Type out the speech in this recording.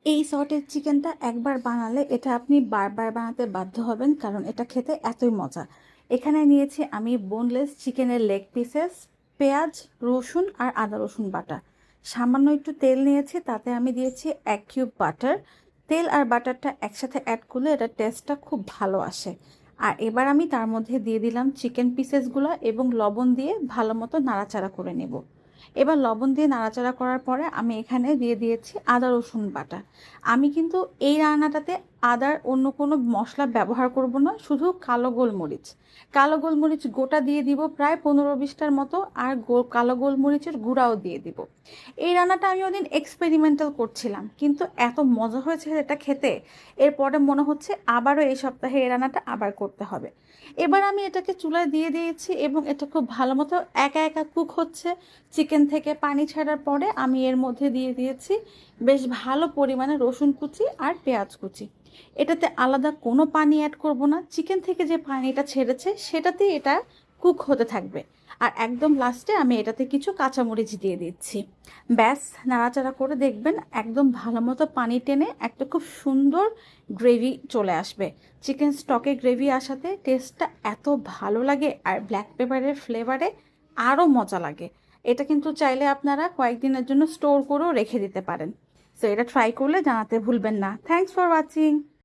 এই সর্টের চিকেনটা একবার বানালে এটা আপনি বারবার বানাতে বাধ্য হবেন, কারণ এটা খেতে এতই মজা। এখানে নিয়েছি আমি বোনলেস চিকেনের লেগ পিসেস, পেঁয়াজ, রসুন আর আদা রসুন বাটা। সামান্য একটু তেল নিয়েছি, তাতে আমি দিয়েছি 1 কিউব বাটার। তেল আর বাটারটা একসাথে অ্যাড করলে এটা টেস্টটা খুব ভালো আসে। আর এবার আমি তার মধ্যে দিয়ে দিলাম চিকেন পিসেসগুলো এবং লবণ দিয়ে ভালো মতো নাড়াচাড়া করে নেব। এবার লবণ দিয়ে নাড়াচাড়া করার পরে আমি এখানে দিয়ে দিয়েছি আদা রসুন বাটা। আমি কিন্তু এই রান্নাটাতে আদার অন্য কোনো মশলা ব্যবহার করব না, শুধু কালো গোলমরিচ। কালো গোলমরিচ গোটা দিয়ে দিব প্রায় 15-20টার মতো, আর কালো গোলমরিচের গুঁড়াও দিয়ে দিব। এই রান্নাটা আমি ওদিন এক্সপেরিমেন্টাল করছিলাম, কিন্তু এত মজা হয়েছে এটা খেতে, এরপরে মনে হচ্ছে আবারও এই সপ্তাহে এই রান্নাটা আবার করতে হবে। এবার আমি এটাকে চুলায় দিয়ে দিয়েছি এবং এটা খুব ভালো মতো একা একা কুক হচ্ছে। চিকেন থেকে পানি ছাড়ার পরে আমি এর মধ্যে দিয়ে দিয়েছি বেশ ভালো পরিমাণে রসুন কুচি আর পেঁয়াজ কুচি। এটাতে আলাদা কোনো পানি অ্যাড করব না, চিকেন থেকে যে পানিটা ছেড়েছে সেটাতেই এটা কুক হতে থাকবে। আর একদম লাস্টে আমি এটাতে কিছু কাঁচামরিচ দিয়ে দিচ্ছি। ব্যাস, নাড়াচাড়া করে দেখবেন একদম ভালো মতো পানি টেনে একটা খুব সুন্দর গ্রেভি চলে আসবে। চিকেন স্টকে গ্রেভি আসাতে টেস্টটা এত ভালো লাগে, আর ব্ল্যাক পেপারের ফ্লেভারে আরও মজা লাগে। এটা কিন্তু চাইলে আপনারা কয়েকদিনের জন্য স্টোর করেও রেখে দিতে পারেন। সো এটা ট্রাই করলে জানাতে ভুলবেন না। Thanks for watching.